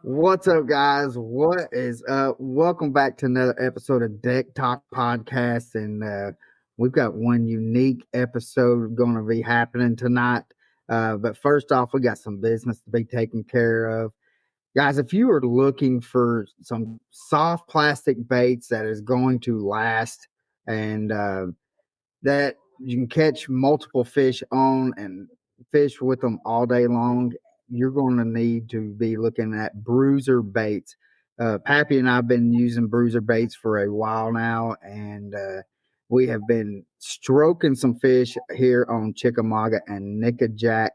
What's up, guys? What is up? Welcome back to another episode of Deck Talk Podcast. And we've got one unique episode going to be happening tonight. But first off, we got some business to be taken care of. Guys, if you are looking for some soft plastic baits that is going to last and that you can catch multiple fish on and fish with them all day long, you're going to need to be looking at bruiser baits. Pappy and I have been using bruiser baits for a while now, and we have been stroking some fish here on Chickamauga and Nickajack.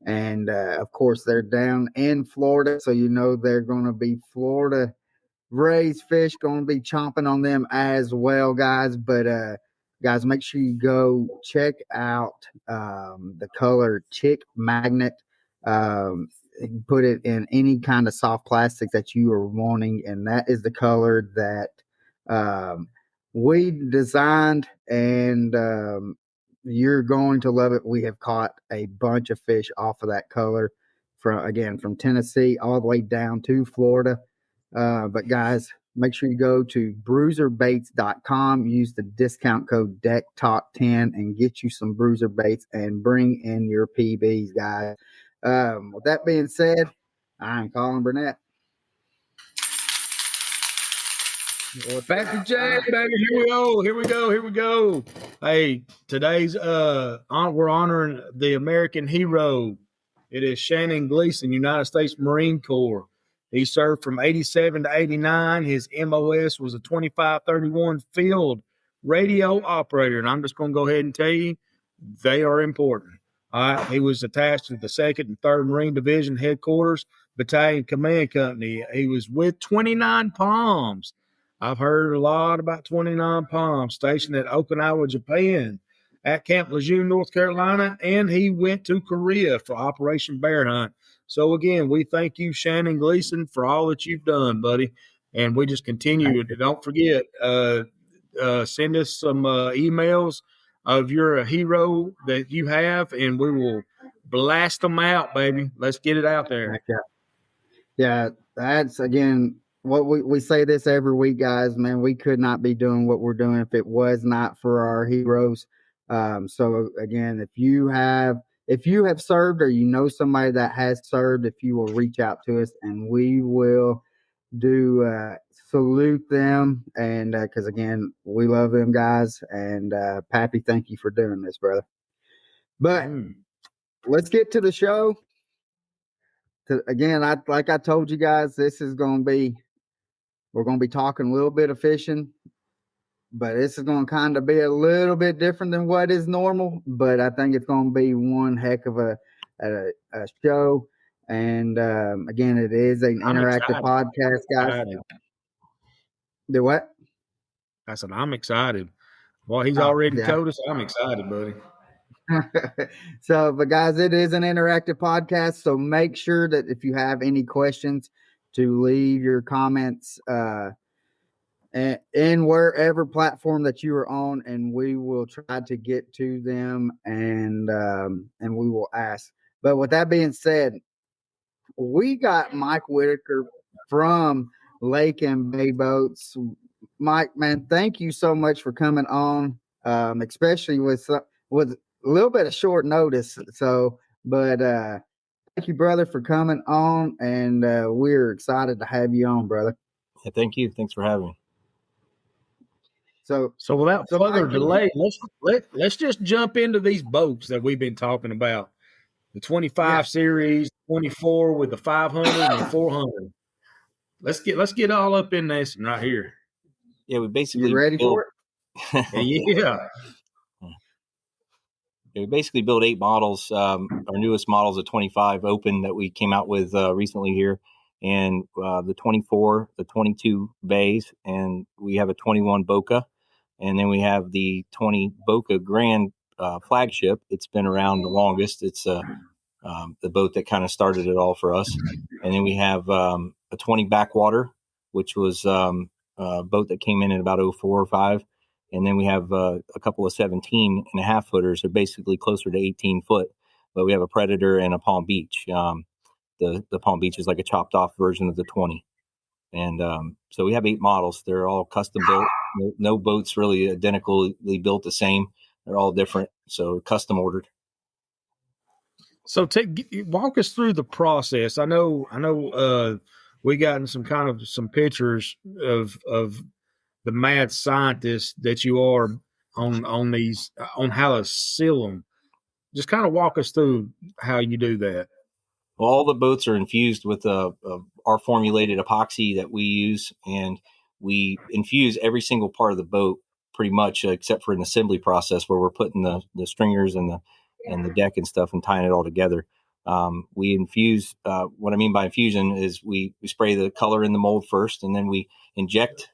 And of course, they're down in Florida, so you know they're going to be Florida raised fish, going to be chomping on them as well, guys. But guys, make sure you go check out the color Chick Magnet. Put it in any kind of soft plastic that you are wanting, and that is the color that we designed, and you're going to love it. We have caught a bunch of fish off of that color from Tennessee all the way down to Florida. But guys, make sure you go to bruiserbaits.com, use the discount code DECKTALK10 and get you some bruiser baits and bring in your PBs, guys. With that being said, I'm Colin Burnett. Pappy J, baby, here we go. Hey, today's we're honoring the American hero. It is Shannon Gleason, United States Marine Corps. He served from 87 to 89. His MOS was a 2531 field radio operator, and I'm just going to go ahead and tell you, they are important. All right, he was attached to the 2nd and 3rd Marine Division Headquarters Battalion Command Company. He was with 29 Palms. I've heard a lot about 29 Palms, stationed at Okinawa, Japan, at Camp Lejeune, North Carolina, and he went to Korea for Operation Bear Hunt. So, again, we thank you, Shannon Gleason, for all that you've done, buddy. And we just continue. Don't forget, send us some emails of your hero that you have, and we will blast them out, baby. Let's get it out there. Yeah, that's, again, what we say this every week, guys. Man, we could not be doing what we're doing if it was not for our heroes. So again, if you have served, or you know somebody that has served, if you will reach out to us, and we will do salute them, and because again, we love them guys. And Pappy, thank you for doing this, brother. But let's get to the show. Again, like I told you guys, this is going to be, we're going to be talking a little bit of fishing, but this is going to kind of be a little bit different than what is normal. But I think it's going to be one heck of a show. And again, it is an interactive podcast, guys. Do what? I said, I'm excited. Well, he's already told us. I'm excited, buddy. So, but guys, it is an interactive podcast. So make sure that if you have any questions, to leave your comments in wherever platform that you are on, and we will try to get to them, and we will ask. But with that being said, we got Mike Whitaker from Lake and Bay Boats. Mike, man, thank you so much for coming on, especially with a little bit of short notice. So, but thank you, brother, for coming on, and we're excited to have you on, brother. Yeah, thank you. Thanks for having me. So without further delay, let's just jump into these boats that we've been talking about. The 25 series, 24 with the 500 and the 400. Let's get all up in this and right here. Yeah, we basically ready for it? Yeah. We basically built 8 models. Our newest model is a 25 Open that we came out with recently here, and the 24, the 22 bays, and we have a 21 Boca, and then we have the 20 Boca Grand flagship. It's been around the longest. It's the boat that kind of started it all for us. And then we have a 20 Backwater, which was a boat that came in at about 04 or 05. And then we have a couple of 17 and a half footers. They're basically closer to 18 foot, but we have a Predator and a Palm Beach. the Palm Beach is like a chopped off version of the 20. And so we have 8 models. They're all custom built. No boats really identically built the same. They're all different. So custom ordered. So walk us through the process. I know. We gotten some pictures of the mad scientist that you are on these on how to seal them. Just kind of walk us through how you do that. Well, all the boats are infused with our formulated epoxy that we use, and we infuse every single part of the boat pretty much, except for an assembly process where we're putting the stringers and the deck and stuff and tying it all together. We infuse. What I mean by infusion is we spray the color in the mold first, and then we inject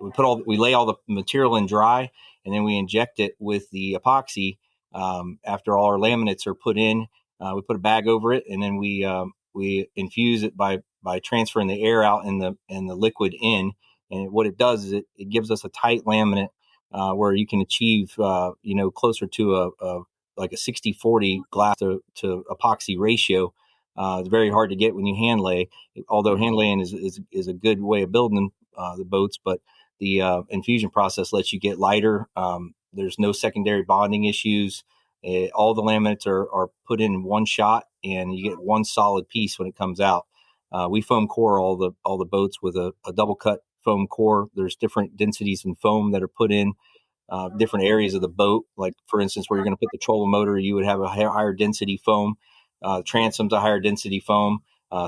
we lay all the material in dry, and then we inject it with the epoxy after all our laminates are put in. We put a bag over it, and then we infuse it by transferring the air out and the liquid in. And what it does is it gives us a tight laminate where you can achieve closer to like a 60-40 glass to epoxy ratio. It's very hard to get when you hand lay, although hand laying is a good way of building the boats. But the infusion process lets you get lighter. There's no secondary bonding issues. All the laminates are put in one shot, and you get one solid piece when it comes out. We foam core all the boats with a double cut foam core. There's different densities in foam that are put in different areas of the boat. Like for instance, where you're going to put the trolling motor, you would have a higher density foam. Transom's a higher density foam,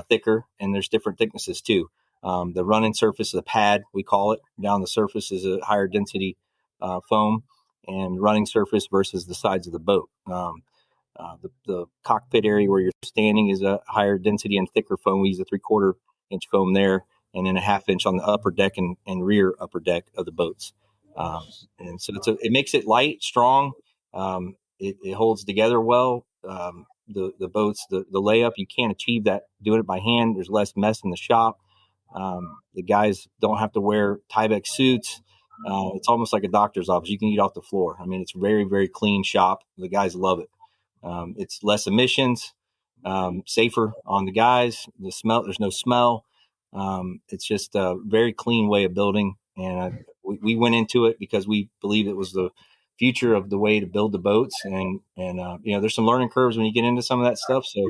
thicker, and there's different thicknesses too. The running surface of the pad, we call it, down the surface is a higher density foam. And running surface versus the sides of the boat. The cockpit area where you're standing is a higher density and thicker foam. We use a 3/4 inch foam there, and then a 1/2 inch on the upper deck and rear upper deck of the boats. And so it makes it light, strong. It holds together well. The boats, the layup, you can't achieve that doing it by hand. There's less mess in the shop. The guys don't have to wear Tyvek suits. It's almost like a doctor's office. You can eat off the floor. I mean, it's a very, very clean shop. The guys love it. It's less emissions, safer on the guys. The smell, there's no smell. It's just a very clean way of building. And we went into it because we believe it was the future of the way to build the boats. And there's some learning curves when you get into some of that stuff. So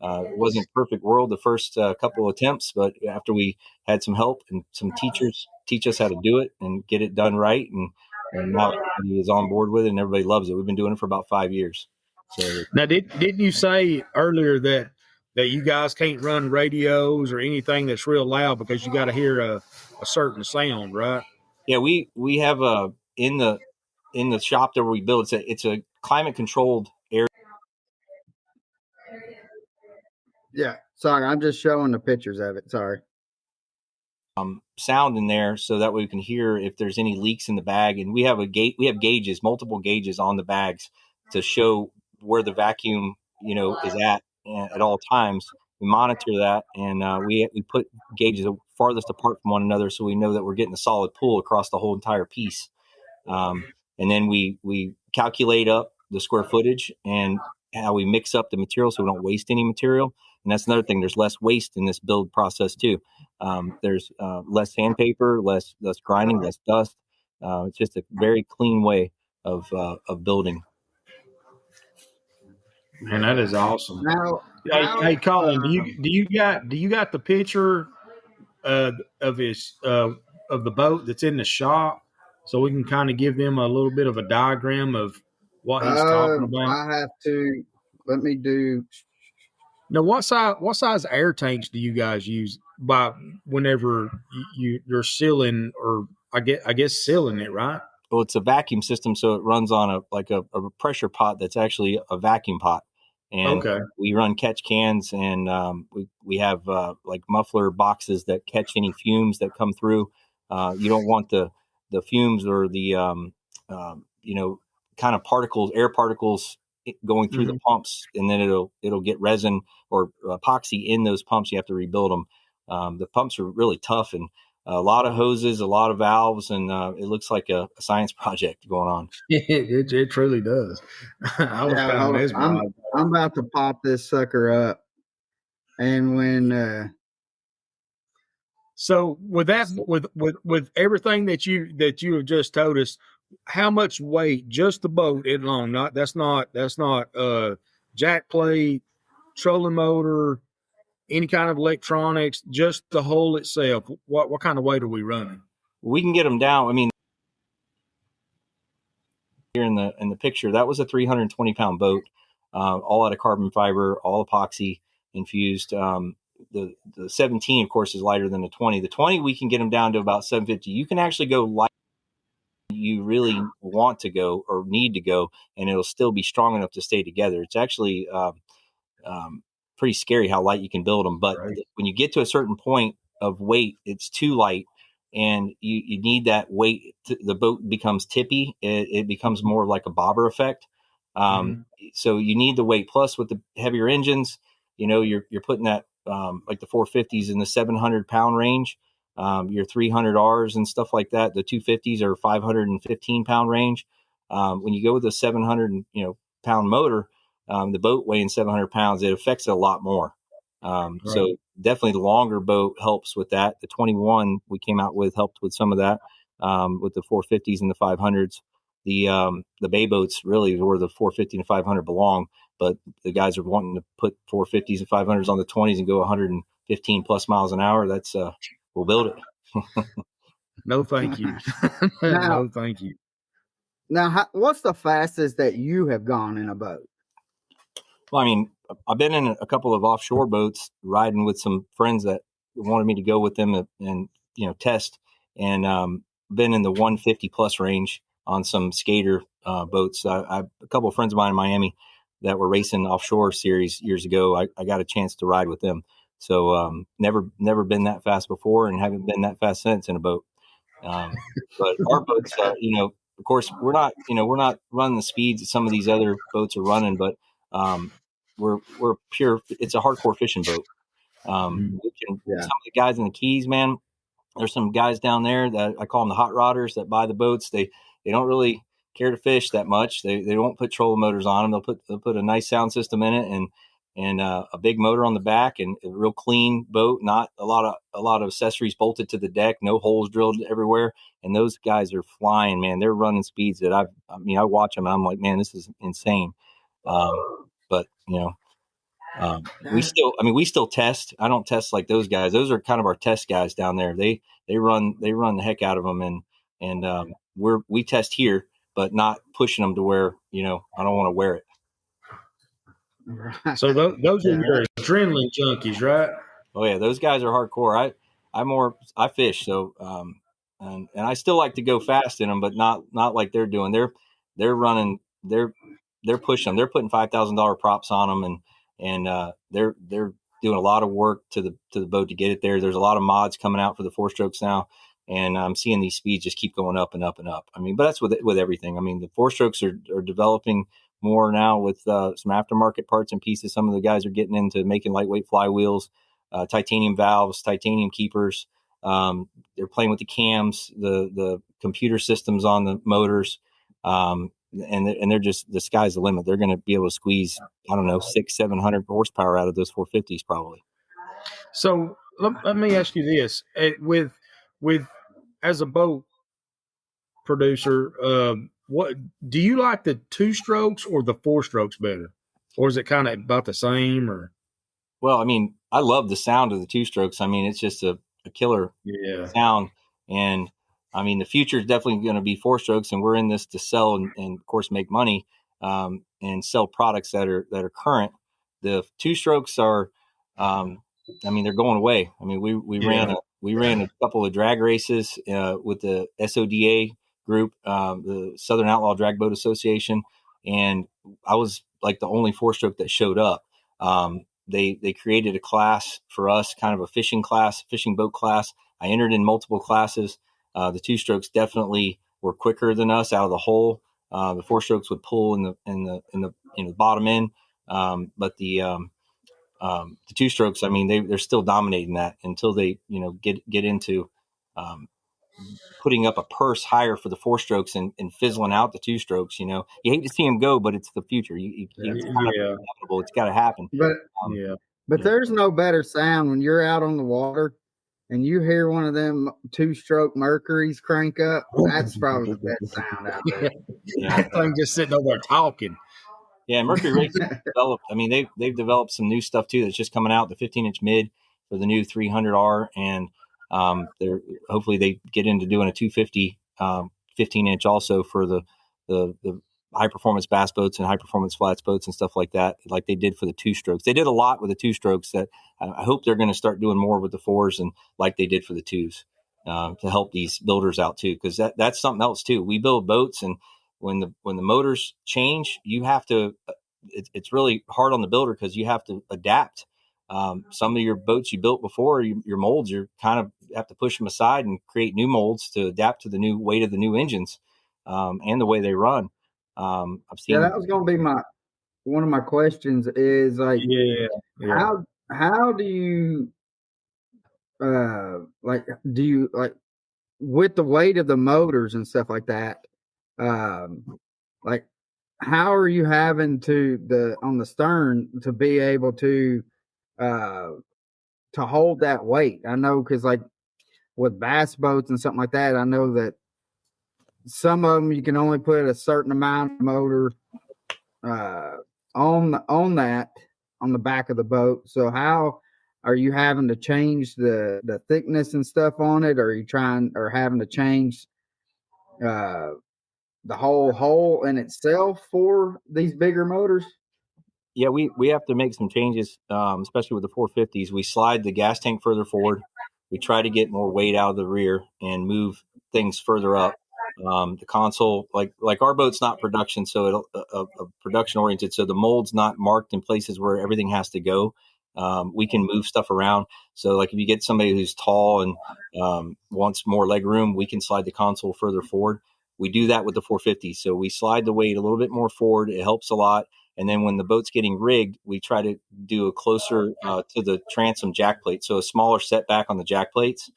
it wasn't a perfect world the first couple of attempts, but after we had some help and some teachers teach us how to do it and get it done right, and now everybody is on board with it and everybody loves it. We've been doing it for about 5 years. So now, didn't you say earlier that you guys can't run radios or anything that's real loud because you got to hear a certain sound, right? Yeah, we have in the shop that we build, it's a climate controlled area. Yeah, sorry, I'm just showing the pictures of it. Sorry. Sound in there so that way we can hear if there's any leaks in the bag. And we have gauges, multiple gauges on the bags to show where the vacuum is at all times. We monitor that, and we put gauges farthest apart from one another so we know that we're getting a solid pull across the whole entire piece. And then we calculate up the square footage and how we mix up the material so we don't waste any material. And that's another thing. There's less waste in this build process too. There's less sandpaper, less grinding, less dust. It's just a very clean way of building. Man, that is awesome. Now, Hey, Colin, do you got the picture of the boat that's in the shop, so we can kind of give them a little bit of a diagram of what he's talking about? I have to. Let me do. Now, what size air tanks do you guys use whenever you're sealing, or I guess sealing it, right? Well, it's a vacuum system, so it runs on a pressure pot that's actually a vacuum pot. And okay. We run catch cans, and we have like muffler boxes that catch any fumes that come through. You don't want the fumes or the kind of particles, air particles going through the pumps, and then it'll get resin or epoxy in those pumps. You have to rebuild them. The pumps are really tough, and a lot of hoses, a lot of valves, and it looks like a science project going on. It truly does. I'm about to pop this sucker up. And when So with that, with everything that you have just told us, how much weight just the boat it alone? That's not jack plate, trolling motor, any kind of electronics, just the hull itself. What kind of weight are we running? We can get them down. I mean, here in the picture, that was a 320-pound boat, all out of carbon fiber, all epoxy infused. The 17, of course, is lighter than the 20. The 20, we can get them down to about 750. You can actually go light you really want to go or need to go, and it'll still be strong enough to stay together. It's actually pretty scary how light you can build them. But Right. when you get to a certain point of weight, it's too light, and you need that weight. The boat becomes tippy. It becomes more like a bobber effect. So you need the weight. Plus, with the heavier engines, you're putting that like the 450s in the 700-pound range. Your 300Rs and stuff like that. The 250s are 515-pound range. When you go with a 700 pound motor, the boat weighing 700 pounds, it affects it a lot more. So definitely the longer boat helps with that. The 21 we came out with helped with some of that, with the 450s and the 500s. The bay boats really where the 450 and 500 belong, but the guys are wanting to put 450s and 500s on the 20s and go 115 plus miles an hour. That's we'll build it. No, thank you. No, thank you. Now, what's the fastest that you have gone in a boat? Well, I mean, I've been in a couple of offshore boats riding with some friends that wanted me to go with them and test, and been in the 150 plus range on some skater boats. A couple of friends of mine in Miami that were racing offshore series years ago. I got a chance to ride with them. So never been that fast before, and haven't been that fast since in a boat. But our boats, of course, we're not running the speeds that some of these other boats are running, but we're pure. It's a hardcore fishing boat. Some of the guys in the Keys, man. There's some guys down there that I call them the hot rodders that buy the boats. They don't really care to fish that much. They won't put trolling motors on them. They'll put a nice sound system in it and a big motor on the back and a real clean boat. Not a lot of accessories bolted to the deck. No holes drilled everywhere. And those guys are flying, man. They're running speeds that I watch them and I'm like, man, this is insane. But we still test. I don't test like those guys. Those are kind of our test guys down there. They run the heck out of them, and we test here, but not pushing them to where I don't want to wear it. Right. So those are your adrenaline junkies, right? Oh yeah, those guys are hardcore. I fish, so and I still like to go fast in them, but not like they're doing. They're running. They're pushing them. They're putting $5,000 props on them, and they're doing a lot of work to the boat to get it there. There's a lot of mods coming out for the 4-strokes now, and I'm seeing these speeds just keep going up and up and up. I mean, but that's with everything. I mean, the 4-strokes are developing more now with some aftermarket parts and pieces. Some of the guys are getting into making lightweight flywheels, titanium valves, titanium keepers. They're playing with the cams, the computer systems on the motors. And they're just, the sky's the limit. They're going to be able to squeeze, I don't know, 600-700 horsepower out of those 450s probably. So let me ask you this: with as a boat producer, what do you like, the 2-strokes or the 4-strokes better, or is it kind of about the same? Or well, I mean, I love the sound of the 2-strokes. I mean, it's just a killer sound, and I mean, the future is definitely going to be 4-strokes, and we're in this to sell and of course make money and sell products that are current. The 2-strokes are, I mean, they're going away. I mean, we ran a couple of drag races with the SODA group, the Southern Outlaw Drag Boat Association, and I was like the only 4-stroke that showed up. They created a class for us, kind of a fishing boat class. I entered in multiple classes. The 2-strokes definitely were quicker than us out of the hole. The 4-strokes would pull in the bottom end, but the 2-strokes, I mean, they're still dominating that until they get into putting up a purse higher for the 4-strokes and fizzling out the 2-strokes. You hate to see them go, but it's the future. It's kind of inevitable. It's got to happen. But But there's no better sound when you're out on the water and you hear one of them 2-stroke Mercuries crank up. That's probably the best sound out there. Yeah. That thing just sitting over there talking. Yeah, Mercury Racing developed. I mean, they've developed some new stuff too that's just coming out. The 15-inch mid for the new 300R, and they're hopefully they get into doing a 250 15-inch also for the high performance bass boats and high performance flats boats and stuff like that, like they did for the 2-strokes. They did a lot with the 2-strokes that I hope they're going to start doing more with the 4s and like they did for the 2s to help these builders out too, because that's something else too. We build boats, and when the motors change, you have to. It's really hard on the builder because you have to adapt. Some of your boats you built before, your molds, you kind of have to push them aside and create new molds to adapt to the new weight of the new engines and the way they run. I've seen. Yeah, that was going to be one of my questions. Is like, how do you like with the weight of the motors and stuff like that? Like, how are you having to on the stern to be able to hold that weight? I know because like with bass boats and something like that, I know that some of them you can only put a certain amount of motor on the back of the boat. So how are you having to change the thickness and stuff on it? Or are you having to change the whole hole in itself for these bigger motors? Yeah, we have to make some changes, especially with the 450s. We slide the gas tank further forward. We try to get more weight out of the rear and move things further up. The console, like our boat's not production, so it'll production oriented. So the mold's not marked in places where everything has to go. We can move stuff around. So like if you get somebody who's tall and wants more leg room, we can slide the console further forward. We do that with the 450s. So we slide the weight a little bit more forward. It helps a lot. And then when the boat's getting rigged, we try to do a closer to the transom jack plate, so a smaller setback on the jack plates.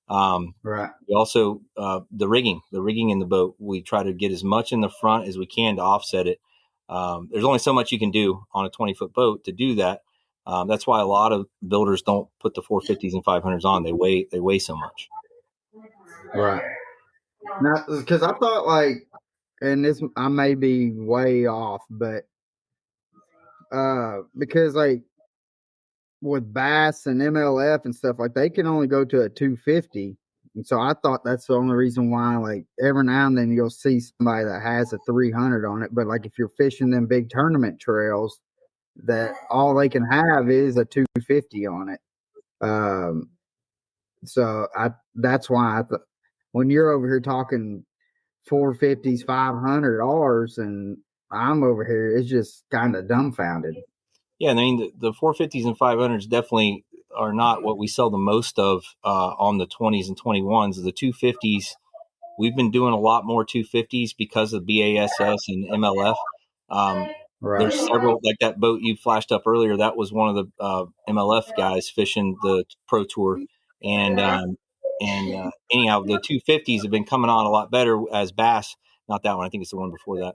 Right. We also the rigging in the boat, we try to get as much in the front as we can to offset it. There's only so much you can do on a 20-foot boat to do that. That's why a lot of builders don't put the 450s and 500s on. They weigh so much. Right. Now, because I thought like, and this I may be way off, but because like with bass and MLF and stuff, like they can only go to a 250, and so I thought that's the only reason why. Like every now and then you'll see somebody that has a 300 on it, but like if you're fishing them big tournament trails, that all they can have is a 250 on it. So that's why when you're over here talking 450s, 500Rs, and I'm over here, it's just kind of dumbfounded. Yeah, I mean the 450s and 500s definitely are not what we sell the most of on the 20s and 21s. The 250s, we've been doing a lot more 250s because of BASS and MLF. Right. There's several, like that boat you flashed up earlier. That was one of the MLF guys fishing the Pro Tour, and anyhow, the 250s have been coming on a lot better as bass. Not that one. I think it's the one before that.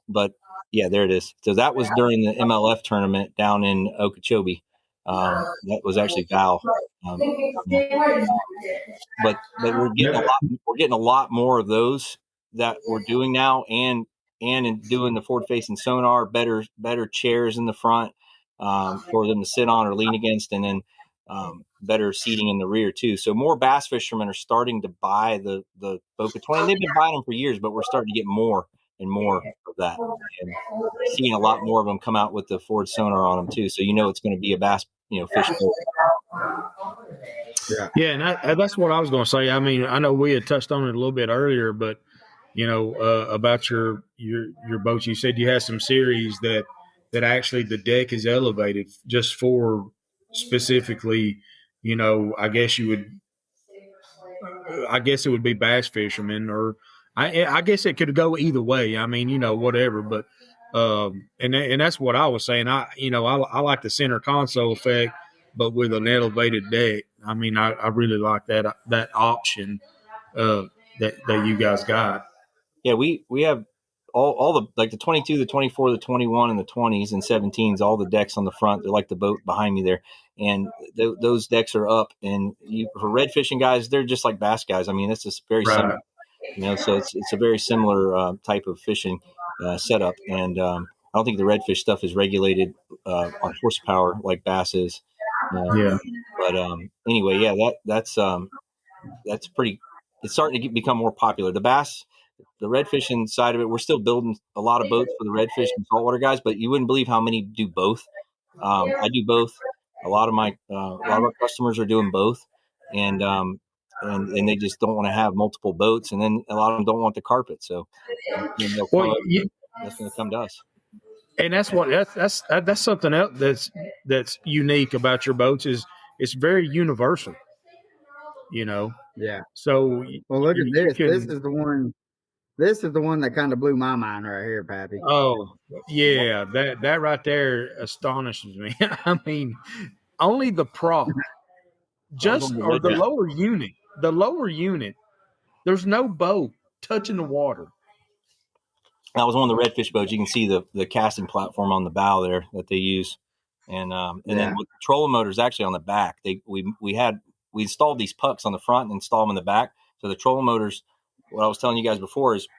But yeah, there it is. So that was during the MLF tournament down in Okeechobee. That was actually Val. But we're getting a lot more of those that we're doing now, and in doing the forward facing sonar, better chairs in the front for them to sit on or lean against, and then better seating in the rear too. So more bass fishermen are starting to buy the Boca 20. They've been buying them for years, but we're starting to get more and more of that, and seeing a lot more of them come out with the forward sonar on them too. So it's going to be a bass fish boat. Yeah, and that's what I was going to say. I mean, I know we had touched on it a little bit earlier, but about your boats, you said you had some series that actually the deck is elevated just for specifically. I guess it would be bass fishermen, or I guess it could go either way. I mean, whatever, but and that's what I was saying. I like the center console effect, but with an elevated deck. I mean, I really like that option that you guys got. Yeah, we have all the like the 22, the 24, the 21, and the 20s and 17s, all the decks on the front, they're like the boat behind me there. And those decks are up. And for red fishing guys, they're just like bass guys. I mean, it's just very similar, so it's a very similar type of fishing setup. And I don't think the redfish stuff is regulated on horsepower like bass is. But anyway, yeah, that's pretty. It's starting to become more popular. The bass, the redfishing side of it, we're still building a lot of boats for the redfish and saltwater guys, but you wouldn't believe how many do both. I do both. A lot of our customers are doing both, and they just don't want to have multiple boats, and then a lot of them don't want the carpet, so that's going to come to us. And that's something else that's unique about your boats is it's very universal. Yeah. So well, look at this. This is the one. This is the one that kind of blew my mind right here, Pappy. Oh yeah, that right there astonishes me. I mean, only the prop, or the lower unit. The lower unit. There's no boat touching the water. That was one of the redfish boats. You can see the casting platform on the bow there that they use, and then with the trolling motors actually on the back. We installed these pucks on the front and installed them in the back. So the trolling motors, what I was telling you guys before is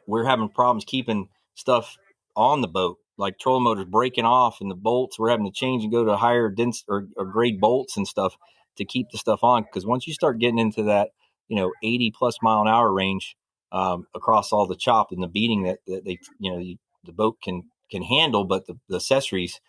we're having problems keeping stuff on the boat, like trolling motors breaking off and the bolts. We're having to change and go to higher dense or grade bolts and stuff to keep the stuff on. Because once you start getting into that, 80 plus mile an hour range across all the chop and the beating that they, the boat can handle, but the accessories,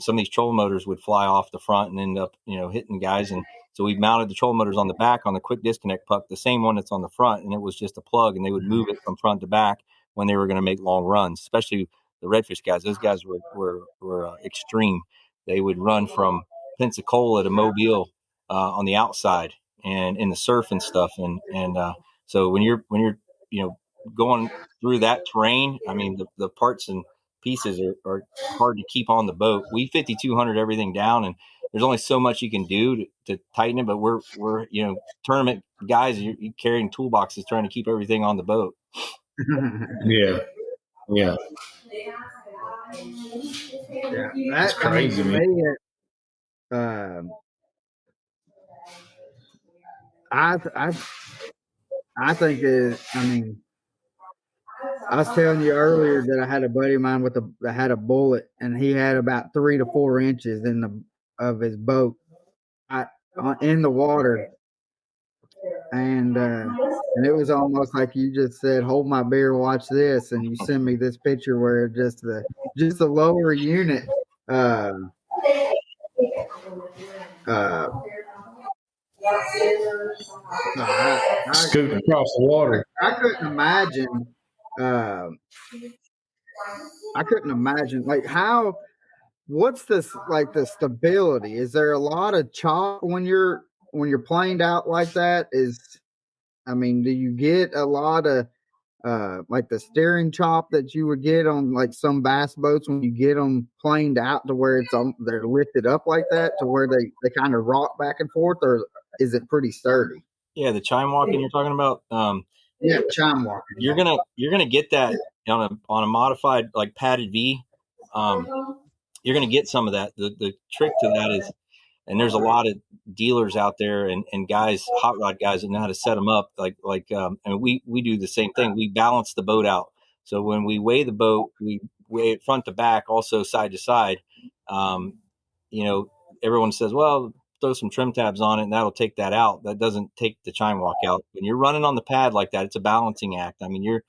some of these trolling motors would fly off the front and end up, hitting guys. And so we mounted the trolling motors on the back on the quick disconnect puck, the same one that's on the front, and it was just a plug, and they would move it from front to back when they were going to make long runs, especially the redfish guys. Those guys were extreme. They would run from Pensacola to Mobile on the outside and in the surf and stuff. And so when you're going through that terrain, I mean, the parts and pieces are hard to keep on the boat. We 5200 everything down, and there's only so much you can do to tighten it, but we're tournament guys. You're carrying toolboxes trying to keep everything on the boat. Yeah. That's crazy. I think I was telling you earlier that I had a buddy of mine that had a bullet, and he had about 3 to 4 inches of his boat in the water, and it was almost like you just said, "Hold my beer, watch this," and you send me this picture where just the lower unit. Scooting across the water. I couldn't imagine. I couldn't imagine what's this like the stability? Is there a lot of chop when you're planed out like that? Do you get a lot of like the steering chop that you would get on like some bass boats when you get them planed out to where they're lifted up like that to where they kind of rock back and forth, or is it pretty sturdy? Yeah, the chime walking you're talking about. Yeah, chime walking. You're gonna get that on a modified like padded V. You're gonna get some of that. The trick to that is, and there's a lot of dealers out there and guys, hot rod guys that know how to set them up. And we do the same thing. We balance the boat out. So when we weigh the boat, we weigh it front to back, also side to side. Everyone says, well, throw some trim tabs on it and that'll take that out. That doesn't take the chime walk out. When you're running on the pad like that, it's a balancing act. I mean, you're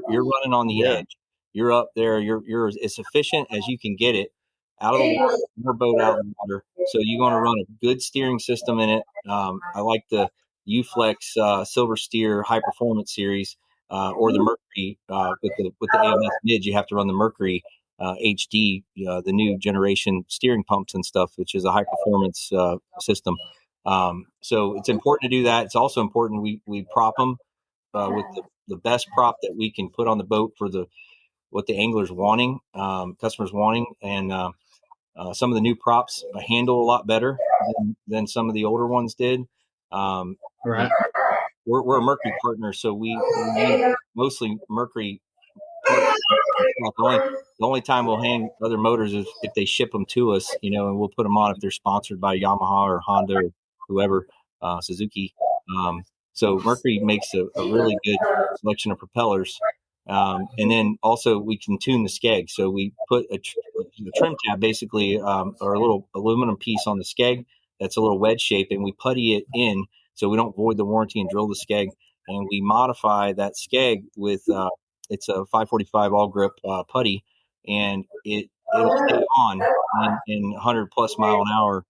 running on the edge. You're up there. You're as efficient as you can get it out of the water, more boat out of the water. So you're going to run a good steering system in it. I like the U-Flex Silver Steer High Performance Series or the Mercury with the AMS mids. You have to run the Mercury HD, the new generation steering pumps and stuff, which is a high performance system. So it's important to do that. It's also important we prop them with the best prop that we can put on the boat for what the angler's wanting, customers wanting, and some of the new props handle a lot better than some of the older ones did. We're a Mercury partner, so we use mostly Mercury parts stuff. The only time we'll hang other motors is if they ship them to us, and we'll put them on if they're sponsored by Yamaha or Honda or whoever, Suzuki. So Mercury makes a really good selection of propellers. And then also we can tune the skeg. So we put a trim tab basically, or a little aluminum piece on the skeg that's a little wedge shape, and we putty it in so we don't void the warranty and drill the skeg. And we modify that skeg with it's a 545 all grip putty, and it'll stay on in 100 plus mile an hour.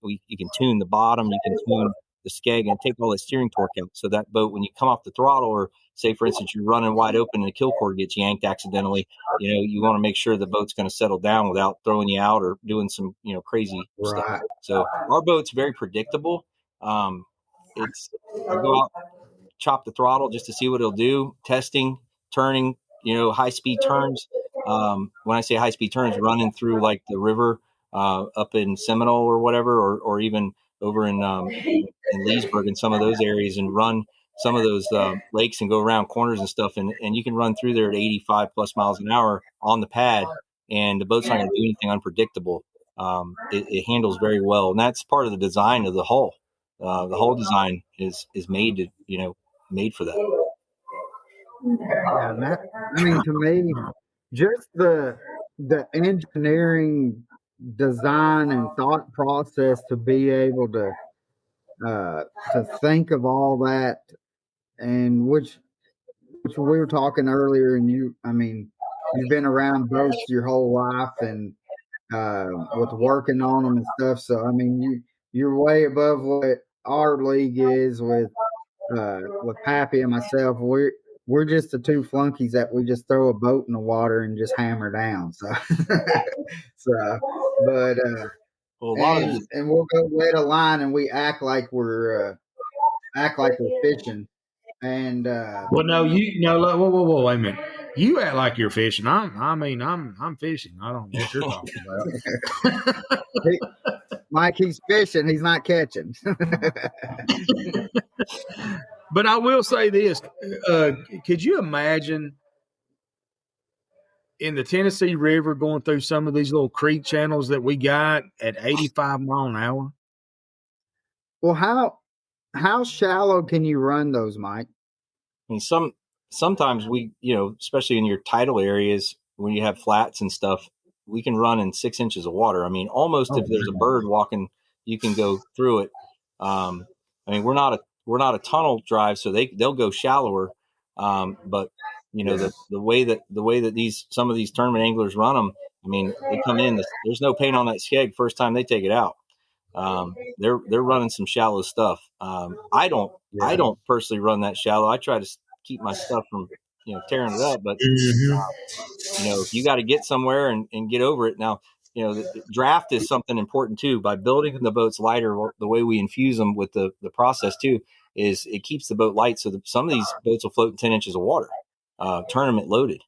You can tune the bottom, you can tune the skeg, and take all the steering torque out. So that boat, when you come off the throttle, or say for instance you're running wide open and the kill cord gets yanked accidentally, you want to make sure the boat's going to settle down without throwing you out or doing some crazy stuff. So our boat's very predictable. I go out, chop the throttle just to see what it'll do, testing, turning, high speed turns. When I say high speed turns, running through like the river up in Seminole or whatever, or even over in Leesburg and some of those areas, and run some of those lakes and go around corners and stuff. And you can run through there at 85 plus miles an hour on the pad, and the boat's not going to do anything unpredictable. It handles very well. And that's part of the design of the hull. The whole design is made to, made for that. Yeah, to me, just the engineering, design, and thought process to be able to think of all that, and which we were talking earlier, and you've been around boats your whole life, and with working on them and stuff. So you're way above what our league is with Pappy and myself. We're just the two flunkies that we just throw a boat in the water and just hammer down. So, but and we'll go wet a line and we act like we're fishing. And well, no, whoa, wait a minute. You act like you're fishing. I'm fishing. I don't know what you're talking about. Mike, he's fishing. He's not catching. But I will say this: could you imagine in the Tennessee River going through some of these little creek channels that we got at 85 mile an hour? Well, how shallow can you run those, Mike? I mean, sometimes we, especially in your tidal areas when you have flats and stuff, we can run in 6 inches of water. I mean, almost if there's a bird walking, you can go through it. We're not a tunnel drive, so they'll go shallower. But the way that some of these tournament anglers run them, they come in. There's no paint on that skeg first time they take it out. They're running some shallow stuff. I don't personally run that shallow. I try to keep my stuff from tearing it up. But if you got to get somewhere and get over it. Now, the draft is something important too. By building the boats lighter, the way we infuse them with the process too is it keeps the boat light. So some of these boats will float in 10 inches of water, tournament loaded,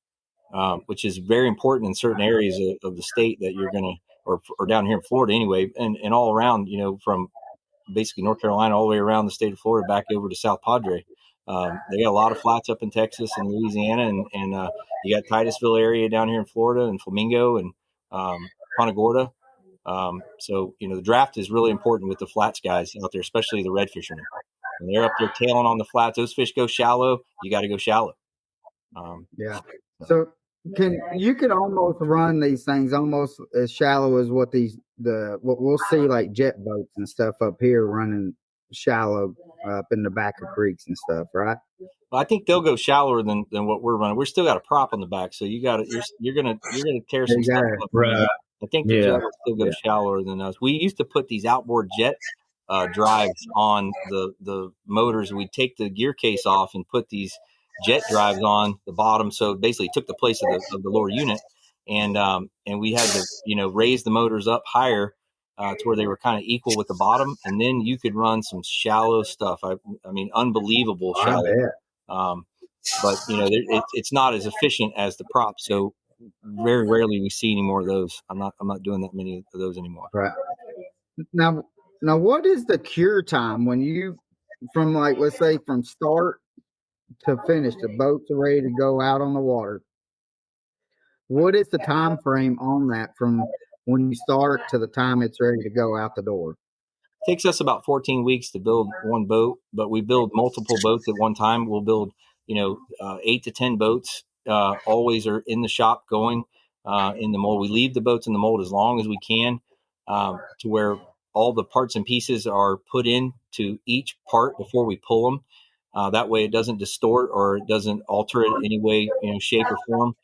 which is very important in certain areas of the state that you're going to, or down here in Florida anyway, and all around, from basically North Carolina all the way around the state of Florida back over to South Padre. They got a lot of flats up in Texas and Louisiana, and you got Titusville area down here in Florida, and Flamingo, and Punta Gorda. So the draft is really important with the flats guys out there, especially the red fishermen. When they're up there tailing on the flats, those fish go shallow. You got to go shallow. So you could almost run these things almost as shallow as what we'll see, like jet boats and stuff up here running shallow up in the back of creeks and stuff, right? Well, I think they'll go shallower than what we're running. We're still got a prop on the back, so you're gonna tear some stuff up. Right. I think the jet will still go shallower than us. We used to put these outboard jet drives on the motors. We'd take the gear case off and put these jet drives on the bottom, so basically took the place of the lower unit, and we had to raise the motors up higher to where they were kind of equal with the bottom, and then you could run some shallow stuff. I mean, unbelievable shallow. But it's not as efficient as the prop, so very rarely we see any more of those. I'm not doing that many of those anymore. Right. Now, what is the cure time when you, from like, let's say from start to finish, the boats are ready to go out on the water? what is the time frame on that from when you start to the time it's ready to go out the door? Takes us about 14 weeks to build one boat, but we build multiple boats at one time. We'll build, 8 to 10 boats. Always are in the shop going in the mold. We leave the boats in the mold as long as we can, to where all the parts and pieces are put in to each part before we pull them. That way it doesn't distort or it doesn't alter it in any way, shape or form.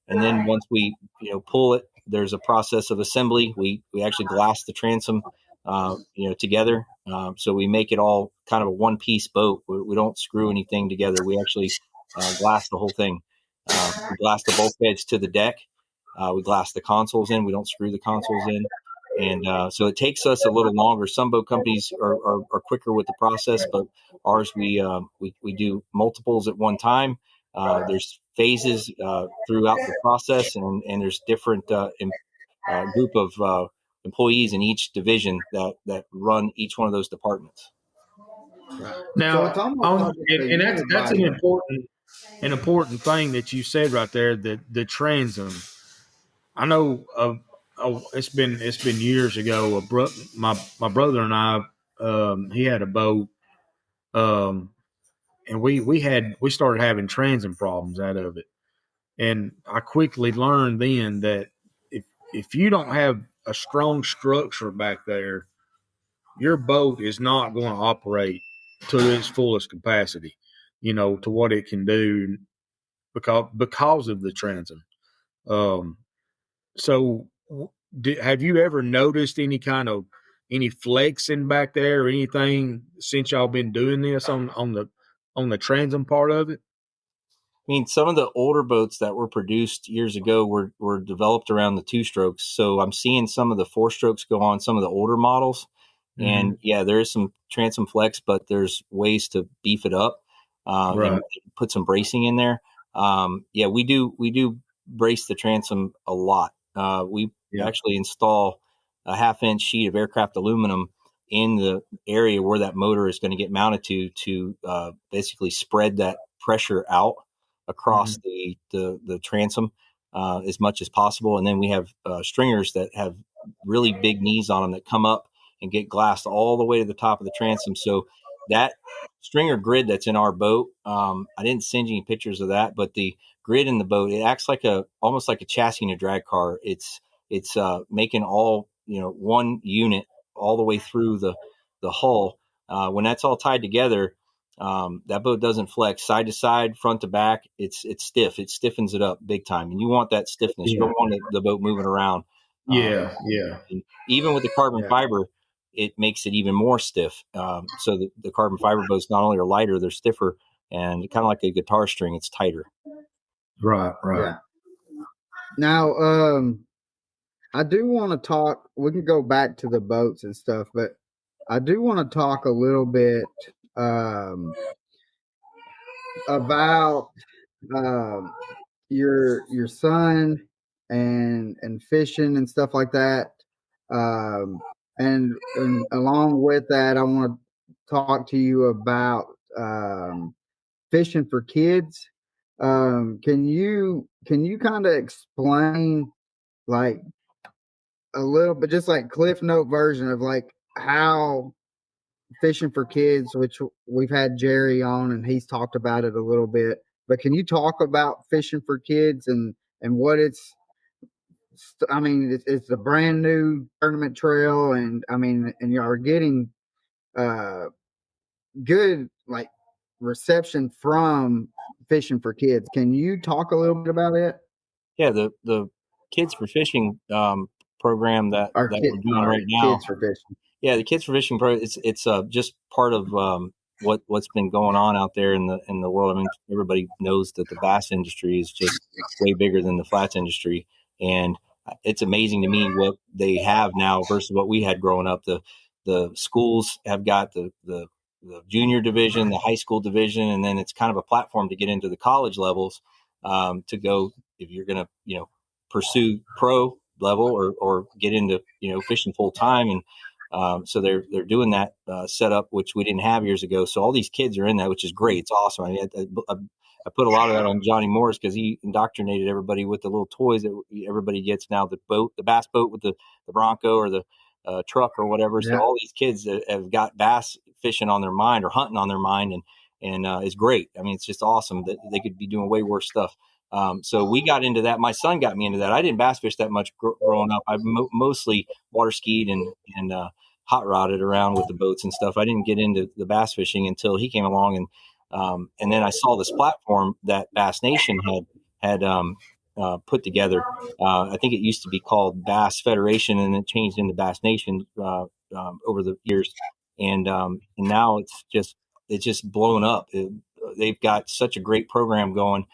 And then once we, pull it, there's a process of assembly. We actually glass the transom together. So we make it all kind of a one piece boat. We don't screw anything together. We actually glass the whole thing. We glass the bulkheads to the deck. We glass the consoles in. We don't screw the consoles in. And so it takes us a little longer. Some boat companies are quicker with the process, but ours, we do multiples at one time. There's phases throughout the process, and there's different group of employees in each division that run each one of those departments. Now, So that's an important thing that you said right there. The transom. I know. It's been years ago. My brother and I, he had a boat, and we started having transom problems out of it. And I quickly learned then that if you don't have a strong structure back there, your boat is not going to operate to its fullest capacity, to what it can do because of the transom. So have you ever noticed any flexing back there or anything since y'all been doing this on the transom part of it? I mean, some of the older boats that were produced years ago were developed around the 2-strokes. So I'm seeing some of the 4-strokes go on some of the older models. Mm-hmm. And yeah, there is some transom flex, but there's ways to beef it up, right, and put some bracing in there. Yeah, we do brace the transom a lot. We actually install a 1/2-inch sheet of aircraft aluminum in the area where that motor is going to get mounted to basically spread that pressure out across the transom as much as possible. And then we have stringers that have really big knees on them that come up and get glassed all the way to the top of the transom. So that stringer grid that's in our boat, I didn't send you any pictures of that, but the grid in the boat, it acts like almost like a chassis in a drag car. It's making all, one unit all the way through the hull. When that's all tied together, that boat doesn't flex side to side, front to back. It's stiff. It stiffens it up big time. And you want that stiffness. You don't want the boat moving around. Yeah. And even with the carbon fiber, it makes it even more stiff. So the carbon fiber boats not only are lighter, they're stiffer, and kind of like a guitar string, it's tighter. Right. Yeah. Now, I do want to talk. We can go back to the boats and stuff, but I do want to talk a little bit about your son and fishing and stuff like that. And along with that, I want to talk to you about fishing for kids. Can you kind of explain like a little bit, just like Cliff Note version of like how fishing for kids, which we've had Jerry on and he's talked about it a little bit, but can you talk about fishing for kids and what it's, I mean, it's a brand new tournament trail, and I mean, and you are getting good like reception from fishing for kids. Can you talk a little bit about it? Yeah, the Kids for Fishing program that we're doing right now. Kids for Fishing. Yeah, the Kids for Fishing program. It's just part of what's been going on out there in the world. I mean, everybody knows that the bass industry is just way bigger than the flats industry, and it's amazing to me what they have now versus what we had growing up. The schools have got the junior division, the high school division, and then it's kind of a platform to get into the college levels to go if you're going to pursue pro level or get into fishing full time. And so they're doing that setup, which we didn't have years ago. So all these kids are in that, which is great. It's awesome. I mean, I put a lot of that on Johnny Morris because he indoctrinated everybody with the little toys that everybody gets now, the bass boat with the Bronco or the truck or whatever. Yeah. So all these kids have got bass fishing on their mind or hunting on their mind, and it's great. I mean, it's just awesome that they could be doing way worse stuff. So we got into that. My son got me into that. I didn't bass fish that much growing up. I mostly water skied and hot rodded around with the boats and stuff. I didn't get into the bass fishing until he came along, and then I saw this platform that Bass Nation had put together. I think it used to be called Bass Federation, and it changed into Bass Nation over the years, and now it's just blown up. They've got such a great program going.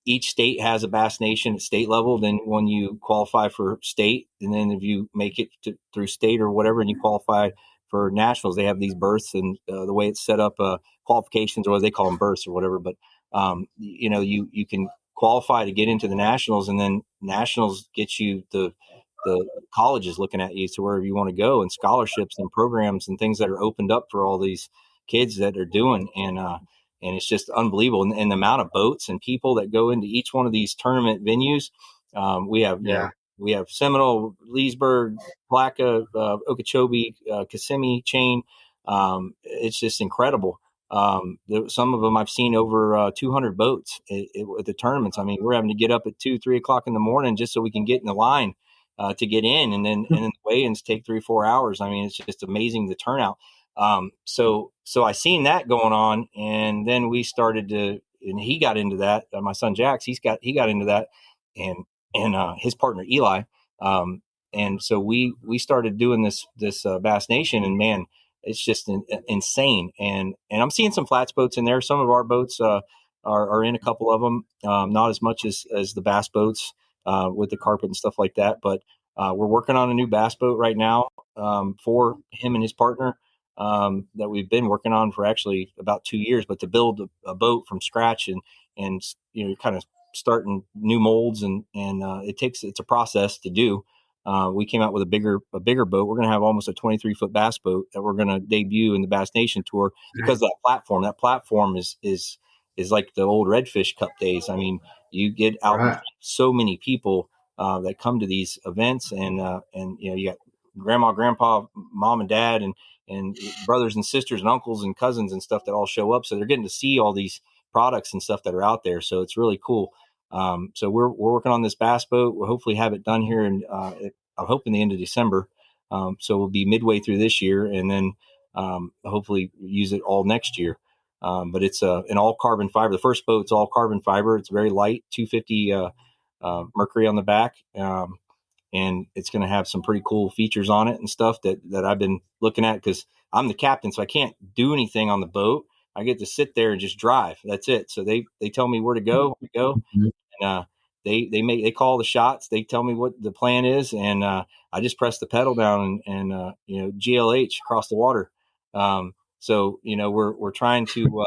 Each state has a Bass Nation at state level. Then when you qualify for state, and then if you make it through state or whatever, and you qualify for nationals, they have these berths, and the way it's set up, qualifications, or they call them berths or whatever. But you can qualify to get into the nationals, and then nationals get you the colleges looking at you to wherever you want to go, and scholarships and programs and things that are opened up for all these kids that are doing, and it's just unbelievable. And the amount of boats and people that go into each one of these tournament venues. We have, we have Seminole, Leesburg, Placa, Okeechobee, Kissimmee, Chain. It's just incredible. Some of them I've seen over 200 boats at the tournaments. I mean, we're having to get up at 2-3 o'clock in the morning just so we can get in the line to get in, and then the weigh-ins take 3-4 hours. I mean, it's just amazing the turnout. So I seen that going on, and then we started to, and he got into that. My son Jax, he got into that, and his partner Eli, and so we started doing this Bass Nation, and man, it's just insane. And I'm seeing some flats boats in there. Some of our boats are in a couple of them, not as much as the bass boats with the carpet and stuff like that. But we're working on a new bass boat right now for him and his partner that we've been working on for actually about 2 years. But to build a boat from scratch and kind of starting new molds and it's a process to do. We came out with a bigger boat. We're going to have almost a 23-foot bass boat that we're going to debut in the Bass Nation Tour because of that platform. That platform is like the old Redfish Cup days. I mean, you get out with so many people that come to these events, and you got grandma, grandpa, mom and dad, and brothers and sisters and uncles and cousins and stuff that all show up. So they're getting to see all these products and stuff that are out there. So it's really cool. So we're working on this bass boat. We'll hopefully have it done here, and I'm hoping the end of December. So we'll be midway through this year, and then hopefully use it all next year. But it's an all carbon fiber. The first boat's all carbon fiber. It's very light, 250 mercury on the back, and it's going to have some pretty cool features on it and stuff that I've been looking at because I'm the captain, so I can't do anything on the boat. I get to sit there and just drive. That's it. So they tell me where to go, and they call the shots. They tell me what the plan is, and I just press the pedal down and GLH across the water. So we're trying to.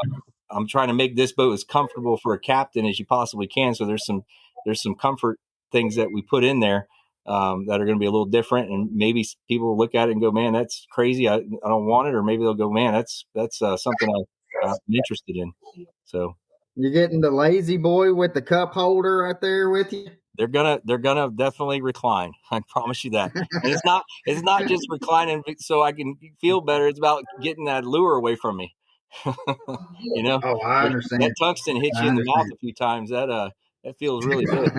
I'm trying to make this boat as comfortable for a captain as you possibly can. So there's some comfort things that we put in there that are going to be a little different, and maybe people will look at it and go, "Man, that's crazy. I don't want it," or maybe they'll go, "Man, that's something I'm interested in." So you're getting the lazy boy with the cup holder right there with you. They're gonna definitely recline. I promise you that. And it's not just reclining so I can feel better. It's about getting that lure away from me. Oh, I understand. That tungsten hits you in the mouth a few times. That feels really good.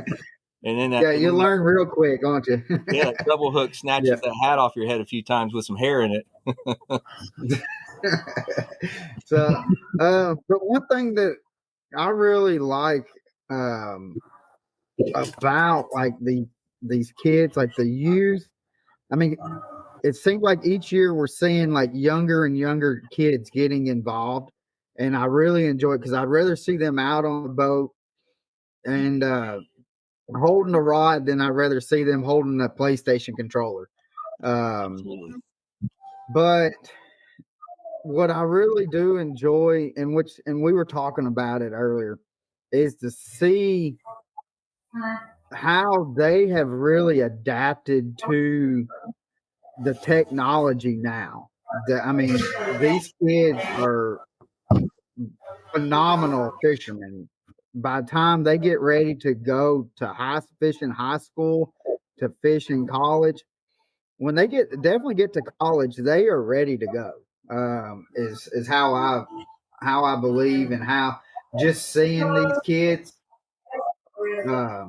And then you learn real quick, don't you? That double hook snatches that hat off your head a few times with some hair in it. So, but one thing that I really like about like these kids, like the youth. I mean, it seems like each year we're seeing like younger and younger kids getting involved, and I really enjoy it because I'd rather see them out on the boat and holding a rod than I'd rather see them holding a PlayStation controller. But what I really do enjoy, and we were talking about it earlier, is to see how they have really adapted to the technology now. I mean, these kids are phenomenal fishermen. By the time they get ready to go to fish in high school, to fish in college, when they definitely get to college, they are ready to go. Is how I believe, and how just seeing these kids, uh,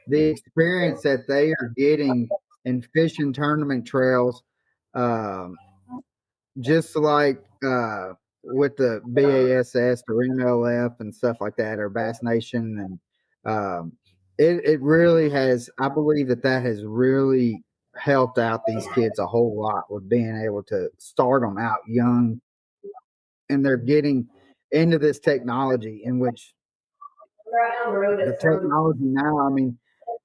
the experience that they are getting in fishing tournament trails, um, just like with the BASS or MLF and stuff like that, or Bass Nation, and it really has. I believe that has really helped out these kids a whole lot with being able to start them out young, and they're getting into this technology in which the technology now. I mean,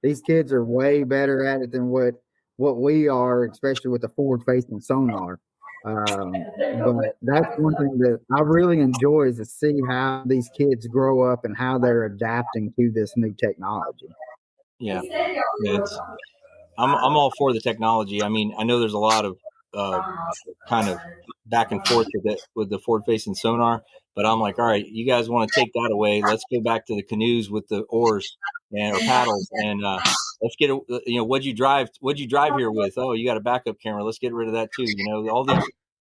these kids are way better at it than what we are, especially with the forward facing sonar. But that's one thing that I really enjoy, is to see how these kids grow up and how they're adapting to this new technology. Yeah, I'm all for the technology. I mean, I know there's a lot of kind of back and forth with the forward facing sonar, but I'm like, all right, you guys want to take that away? Let's go back to the canoes with the oars or paddles, and let's get what'd you drive here with? Oh, you got a backup camera. Let's get rid of that too.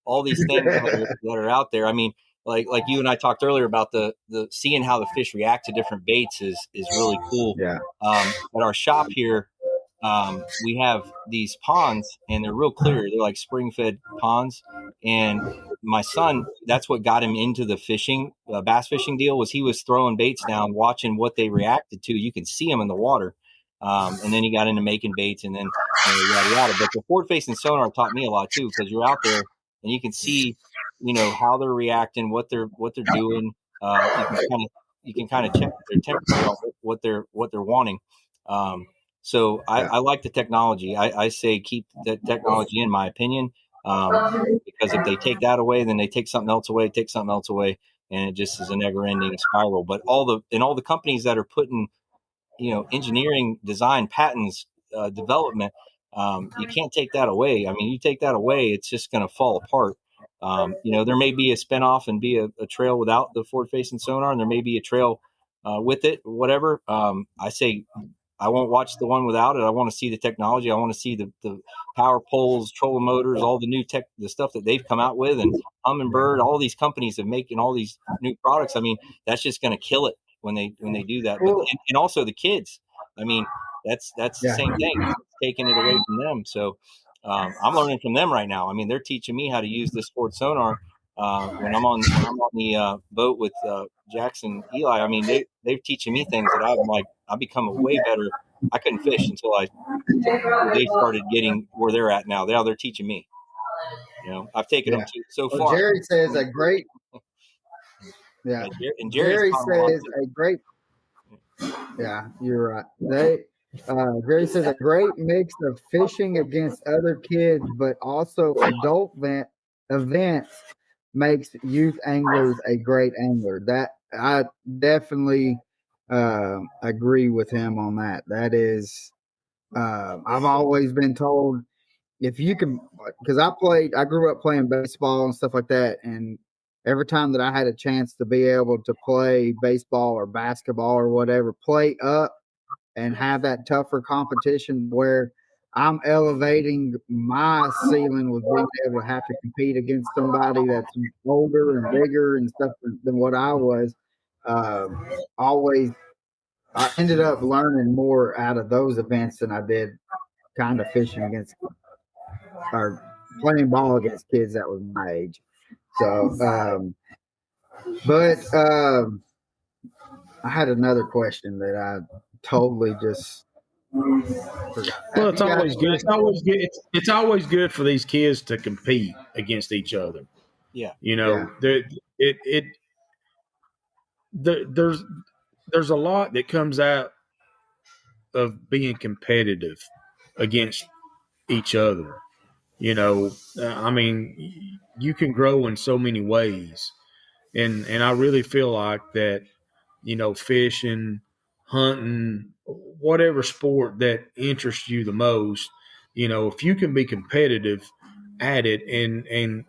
All these things that are out there. I mean, like you and I talked earlier about the seeing how the fish react to different baits is really cool. Yeah. At our shop here, we have these ponds, and they're real clear. They're like spring fed ponds. And my son, that's what got him into the fishing, bass fishing deal, was he was throwing baits down, watching what they reacted to. You can see them in the water. And then he got into making baits, and then yada yada. But the forward facing sonar taught me a lot too, because you're out there and you can see, how they're reacting, what they're doing. You can kind of check their temperature on what they're wanting. So I like the technology. I say keep the technology, in my opinion, because if they take that away, then they take something else away, and it just is a never-ending spiral. But all the companies that are putting, engineering, design, patents, development, you can't take that away. I mean, you take that away, it's just going to fall apart. There may be a spinoff and be a trail without the forward-facing sonar, and there may be a trail with it, whatever. I say I won't watch the one without it. I want to see the technology. I want to see the power poles, trolling motors, all the new tech, the stuff that they've come out with, and Humminbird, all these companies are making all these new products. I mean, that's just going to kill it when they do that. But and also the kids. I mean, that's the same thing. It's taking it away from them. So I'm learning from them right now. I mean, they're teaching me how to use this sport sonar. When I'm on the boat with Jackson, Eli, I mean, they're teaching me things that I become a way better. I couldn't fish until they started getting where they're at now. Now they're teaching me. I've taken them so far. Jerry says a great. Yeah, and Jerry says a great. Yeah, you're right. Jerry says a great mix of fishing against other kids, but also adult events makes youth anglers a great angler. That I definitely agree with him on that. That is, I've always been told, if you can, because I grew up playing baseball and stuff like that, and every time that I had a chance to be able to play baseball or basketball or whatever, play up and have that tougher competition where I'm elevating my ceiling with being able to have to compete against somebody that's older and bigger and stuff than what I was. Always, I ended up learning more out of those events than I did kind of fishing against or playing ball against kids that was my age. So, I had another question that I totally just forgot. Well, it's always good. It's always good. It's always good for these kids to compete against each other. Yeah. There's a lot that comes out of being competitive against each other. I mean, you can grow in so many ways, and I really feel like that. Fishing, hunting, whatever sport that interests you the most, if you can be competitive at it and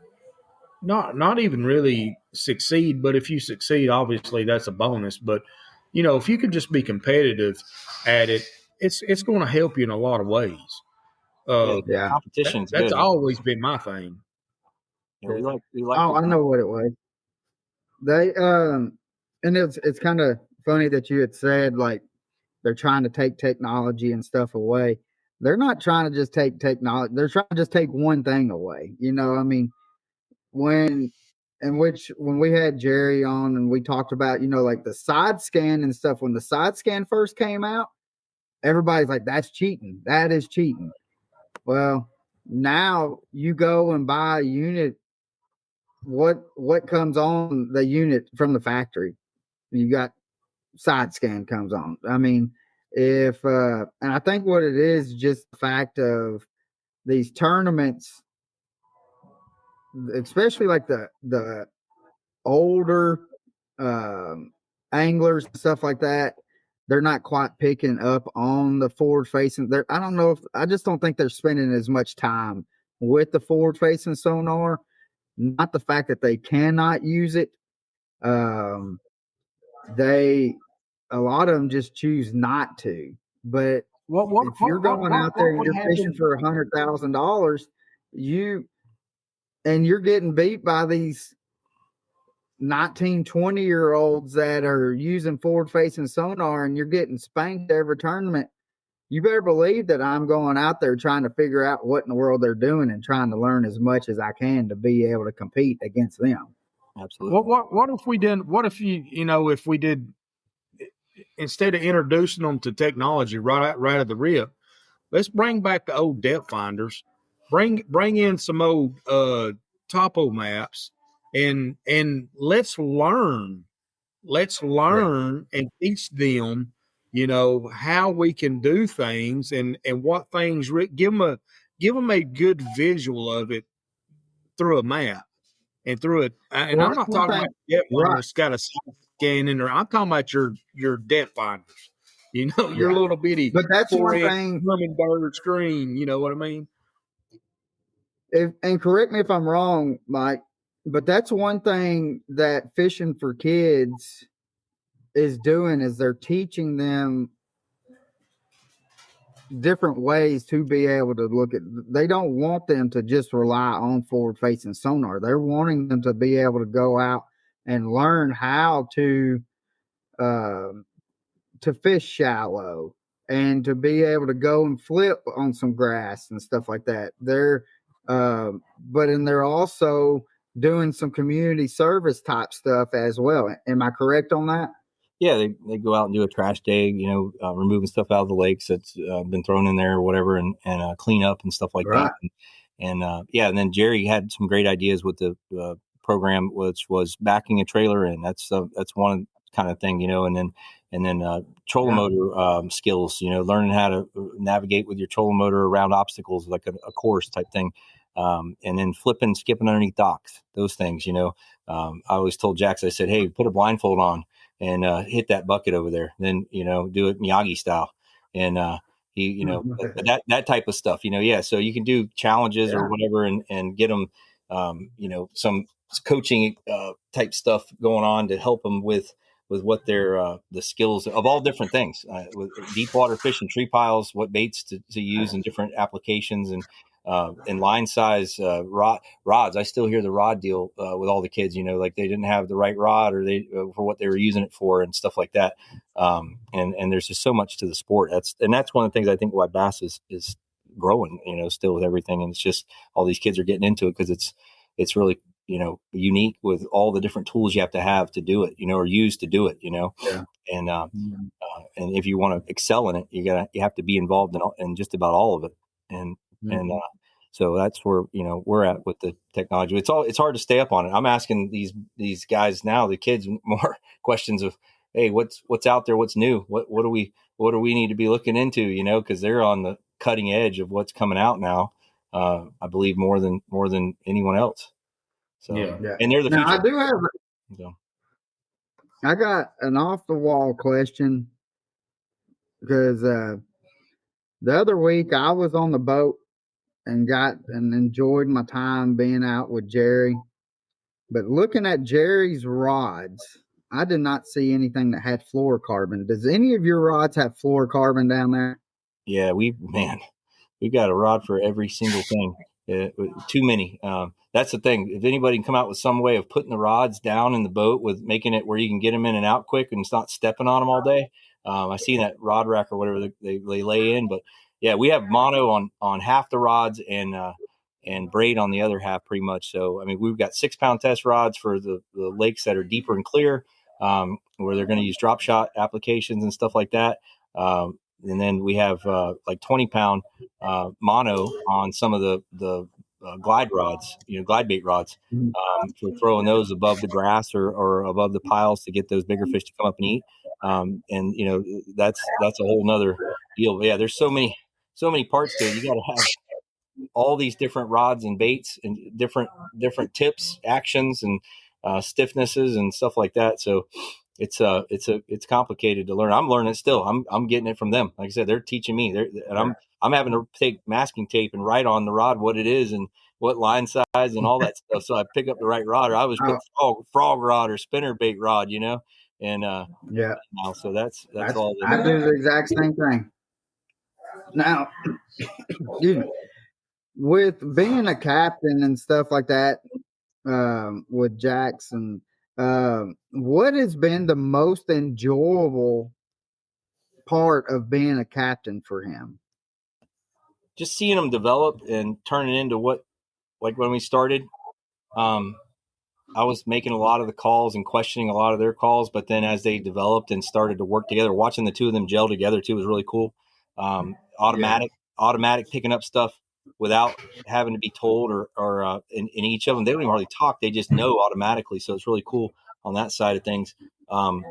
not even really succeed, but if you succeed, obviously that's a bonus. But if you could just be competitive at it, it's going to help you in a lot of ways. Yeah, Uh, Yeah. competition's that's good. always been my thing. Yeah, we like Oh, to. I know what it was. They and it's kind of funny that you had said like they're trying to take technology and stuff away. They're not trying to just take technology. They're trying to just take one thing away. I mean, when when we had Jerry on and we talked about, like the side scan and stuff, when the side scan first came out, everybody's like, that's cheating. That is cheating. Well, now you go and buy a unit. What comes on the unit from the factory? You got side scan comes on. I mean, if and I think what it is just the fact of these tournaments, especially like the older anglers and stuff like that, they're not quite picking up on the forward facing. I don't know if I just don't think they're spending as much time with the forward facing sonar. Not the fact that they cannot use it. Um, they a lot of them just choose not to. But What what if you're what what going what, out there what and would you're fishing happen? for $100,000, you and you're getting beat by these 19, 20-year olds that are using forward facing sonar and you're getting spanked every tournament, you better believe that I'm going out there trying to figure out what in the world they're doing and trying to learn as much as I can to be able to compete against them. Absolutely. What if we didn't? What if if we did, instead of introducing them to technology right at the rip, let's bring back the old depth finders, bring in some old topo maps, and let's Yeah. learn and teach them, how we can do things and what things give them a good visual of it through a map and through it. And Well, I'm that's not one talking thing. about depth finder Right. that's got a scan in there. I'm talking about your depth finders. Your Yeah. little bitty But that's one 4-inch thing. hummingbird screen. You know what I mean? And correct me if I'm wrong, Mike, but that's one thing that Fishing for Kids is doing is they're teaching them different ways to be able to look at. They don't want them to just rely on forward facing sonar. They're wanting them to be able to go out and learn how uh, to fish shallow and to be able to go and flip on some grass and stuff like that. They're also doing some community service type stuff as well. Am I correct on that? Yeah, they go out and do a trash day, removing stuff out of the lakes that's been thrown in there or whatever, and clean up and stuff like Right. that. And yeah, and then Jerry had some great ideas with the program, which was backing a trailer in. That's one kind of thing, and then trolling Yeah. motor skills, learning how to navigate with your trolling motor around obstacles, like a course type thing. And then flipping, skipping underneath docks, those things, I always told Jax, I said, hey, put a blindfold on and hit that bucket over there. Then, do it Miyagi style. And he, that type of stuff, yeah. So you can do challenges or Yeah. whatever and get them, some coaching type stuff going on to help them with what their the skills of all different things, with deep water fish and tree piles, what baits to use in different applications, and line size rods. I still hear the rod deal with all the kids, like they didn't have the right rod or they for what they were using it for and stuff like that. And there's just so much to the sport. That's one of the things I think why bass is growing, still with everything. And it's just all these kids are getting into it because it's really, unique with all the different tools you have to do it, or use to do it, Yeah. and and if you want to excel in it, you have to be involved in just about all of it. And so that's where we're at with the technology. It's hard to stay up on it. I'm asking these guys now, the kids, more questions of, hey, what's out there, what's new, what do we need to be looking into, because they're on the cutting edge of what's coming out now. I believe more than anyone else. So, Yeah. Yeah. and they're the Now future. I do have. So, I got an off the wall question because the other week I was on the boat and got and enjoyed my time being out with Jerry. But looking at Jerry's rods, I did not see anything that had fluorocarbon. Does any of your rods have fluorocarbon down there? Yeah, we've got a rod for every single thing. Too many. That's the thing. If anybody can come out with some way of putting the rods down in the boat with making it where you can get them in and out quick and it's not stepping on them all day. I see that rod rack or whatever they lay in, but yeah, we have mono on half the rods and braid on the other half pretty much. So, I mean, we've got 6-pound test rods for the lakes that are deeper and clear, where they're going to use drop shot applications and stuff like that. And then we have like 20-pound mono on some of the glide rods, glide bait rods, for throwing those above the grass or above the piles to get those bigger fish to come up and eat. And that's a whole nother deal. But yeah, there's so many parts to it. You got to have all these different rods and baits and different tips, actions, and stiffnesses and stuff like that. So it's complicated to learn. I'm learning still. I'm getting it from them. Like I said, they're teaching me. And I'm having to take masking tape and write on the rod what it is and what line size and all that stuff. So I pick up the right rod, or I was put frog rod or spinner bait rod, and yeah. So that's all. I do the exact same thing. Now, excuse me, with being a captain and stuff like that, with Jackson, what has been the most enjoyable part of being a captain for him? Just seeing them develop and turn it into what, like when we started, I was making a lot of the calls and questioning a lot of their calls, but then as they developed and started to work together, watching the two of them gel together too was really cool. Automatic picking up stuff without having to be told, or in each of them, they don't even hardly talk. They just know automatically. So it's really cool on that side of things. And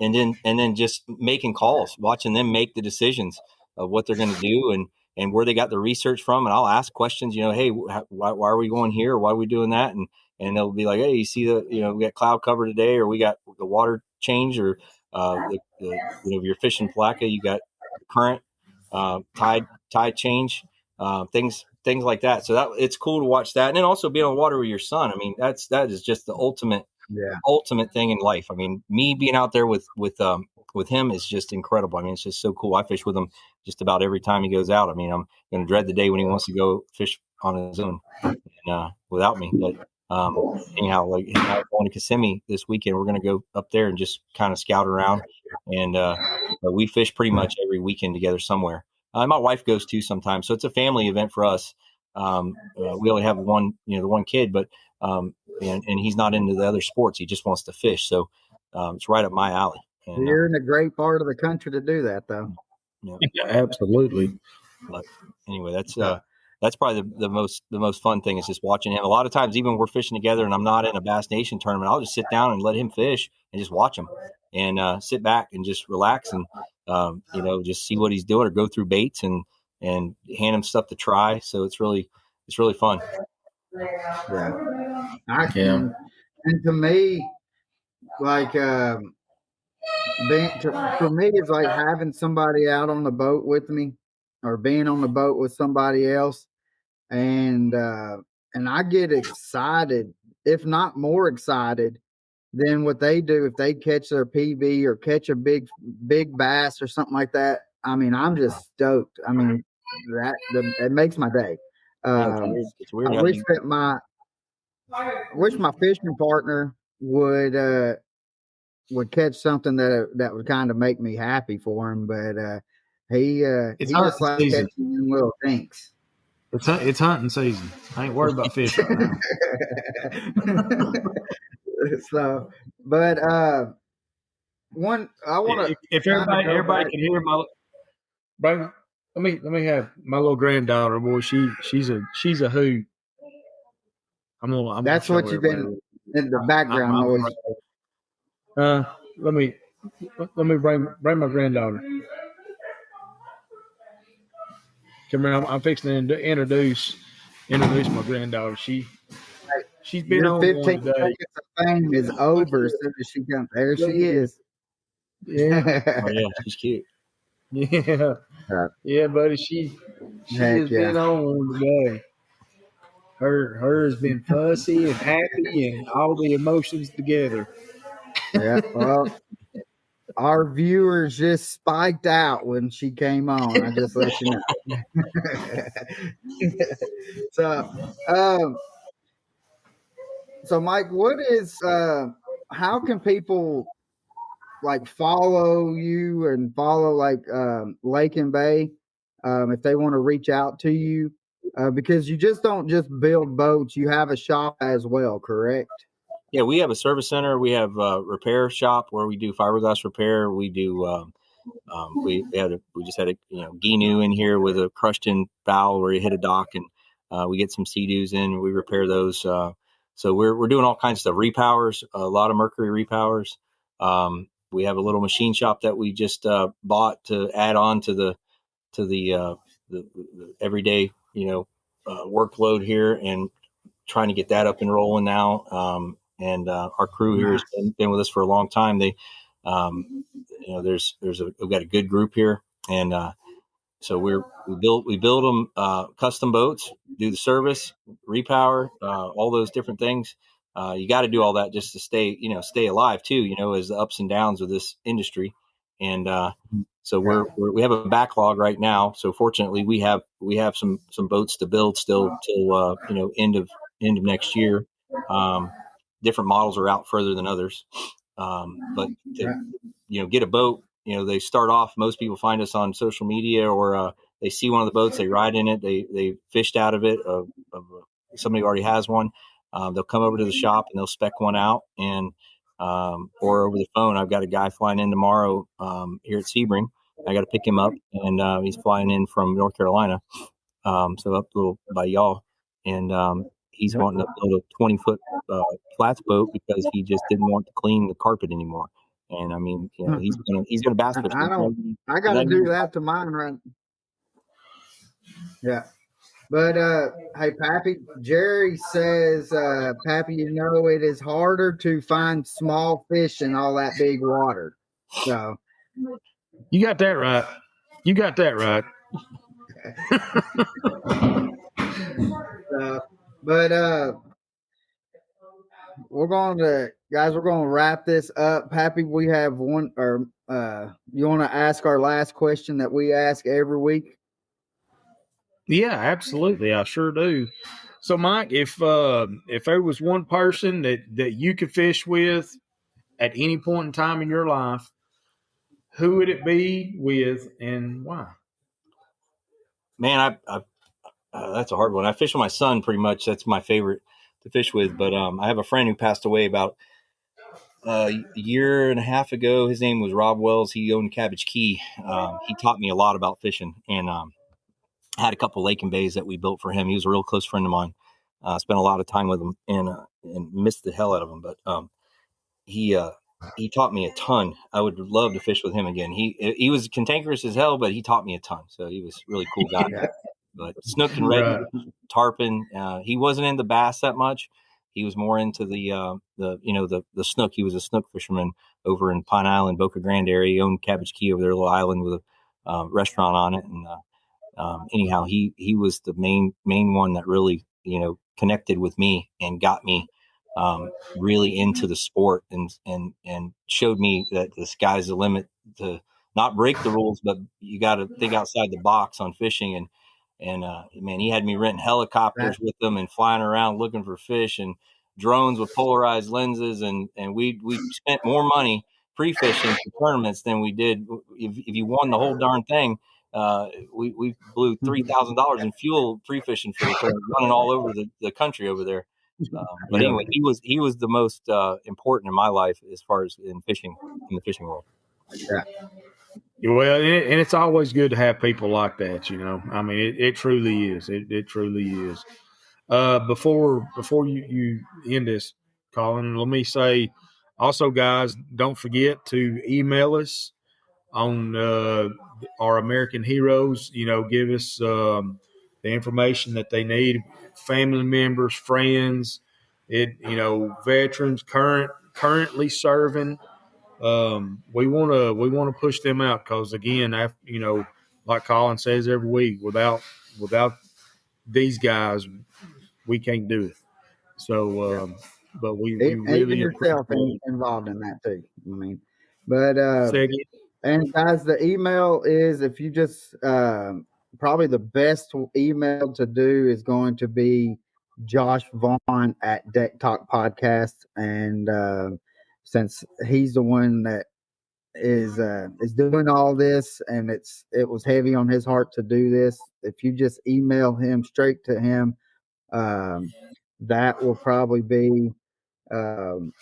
then just making calls, watching them make the decisions of what they're going to do and where they got the research from. And I'll ask questions, hey, why are we going here? Or why are we doing that? And they'll be like, hey, you see we got cloud cover today, or we got the water change, or you're fishing Palaka, you got current, tide change, things like that. So that it's cool to watch that. And then also being on the water with your son. I mean, that is just the ultimate thing in life. I mean, me being out there with him is just incredible. I mean, it's just so cool. I fish with him just about every time he goes out. I mean, I'm going to dread the day when he wants to go fish on his own and without me. But anyhow, like going to Kissimmee this weekend, we're going to go up there and just kind of scout around. And we fish pretty much every weekend together somewhere. My wife goes too sometimes, so it's a family event for us. We only have the one kid, but and he's not into the other sports. He just wants to fish. So it's right up my alley. And, you're in a great part of the country to do that, though. Yeah, absolutely. But anyway, that's probably the most fun thing is just watching him. A lot of times, even when we're fishing together and I'm not in a Bass Nation tournament, I'll just sit down and let him fish and just watch him and sit back and just relax and just see what he's doing or go through baits and hand him stuff to try. So it's really fun. Yeah, I can. And to me, like for me, it's like having somebody out on the boat with me, or being on the boat with somebody else, and I get excited, if not more excited, than what they do if they catch their PB or catch a big bass or something like that. I mean, I'm just stoked. I mean, it makes my day. It's weird. I wish my fishing partner would catch something that would kind of make me happy for him, but he just likes catching little things. It's hunting season. I ain't worried about fish right now. So, but one I want to. If everybody can hear my, bring. Let me have my little granddaughter. Boy, she's a hoot. That's what you've been in the background noise. Let me bring my granddaughter. Come here, I'm fixing to introduce my granddaughter. She's been Your on 15 one today. seconds of fame is over as soon as she comes. There she is. Yeah. Oh, yeah, she's cute. Yeah. Yeah, buddy. She has been on one today. Her has been fussy and happy and all the emotions together. Yeah. Well, our viewers just spiked out when she came on. I just let you know. so, um, so Mike, what is how can people like follow you and follow like Lake and Bay if they want to reach out to you? Because you just don't just build boats, you have a shop as well, correct? Yeah, we have a service center. We have a repair shop where we do fiberglass repair. We do. We just had a Ginu in here with a crushed in valve where you hit a dock, and we get some sea-doos in. We repair those. So we're doing all kinds of stuff. Repowers, a lot of mercury repowers. We have a little machine shop that we just bought to add on to the everyday workload here, and trying to get that up and rolling now. And our crew here has been with us for a long time. They, we've got a good group here, and so we build them custom boats, do the service, repower, all those different things. You got to do all that just to stay alive too. As the ups and downs of this industry, and so we have a backlog right now. So fortunately, we have some boats to build still till end of next year. Different models are out further than others, but to get a boat, they start off. Most people find us on social media, or they see one of the boats, they ride in it, they fished out of it. Somebody already has one. They'll come over to the shop and they'll spec one out, and or over the phone. I've got a guy flying in tomorrow here at Sebring. I got to pick him up, and he's flying in from North Carolina, so up a little by y'all, and he's wanting to build a 20-foot flats boat because he just didn't want to clean the carpet anymore. And I mean, he's gonna bass fish. I got to do that to mine, right? Yeah. But hey, Pappy, Jerry says, Pappy, it is harder to find small fish in all that big water. So you got that right. You got that right. But we're going to wrap this up. Pappy, we have one, or you want to ask our last question that we ask every week? Yeah, absolutely. I sure do. So, Mike, if there was one person that you could fish with at any point in time in your life, who would it be with, and why? Man, that's a hard one. I fish with my son pretty much. That's my favorite to fish with. But I have a friend who passed away about a year and a half ago. His name was Rob Wells. He owned Cabbage Key. He taught me a lot about fishing, and had a couple lake and bays that we built for him. He was a real close friend of mine. Spent a lot of time with him, and missed the hell out of him. But he taught me a ton. I would love to fish with him again. He was cantankerous as hell, but he taught me a ton. So he was a really cool guy. But snook and red tarpon, he wasn't into bass that much. He was more into the snook. He was a snook fisherman over in Pine Island, Boca Grande area. He owned Cabbage Key over there, a little island with a restaurant on it. And anyhow, he was the main one that really connected with me and got me really into the sport, and showed me that the sky's the limit to not break the rules, but you got to think outside the box on fishing. And man, he had me renting helicopters with them and flying around looking for fish, and drones with polarized lenses, and we spent more money pre-fishing for tournaments than we did if you won the whole darn thing. We blew $3,000 in fuel pre-fishing for the tournament, running all over the country over there. But anyway, he was the most important in my life as far as in the fishing world. Well, and it's always good to have people like that. I mean, it truly is. It truly is. Before you end this, Colin, let me say also, guys, don't forget to email us on our American heroes. Give us the information that they need, family members, friends, veterans, currently serving. We want to push them out, because again, like Colin says every week, without these guys, we can't do it. So, but we Even really yourself appreciate involved in that too. I mean, but it. and guys, the email is, if you just probably the best email to do is going to be Josh Vaughn at Deck Talk Podcast, and since he's the one that is doing all this, and it was heavy on his heart to do this, if you just email him straight to him, um, that will probably be um,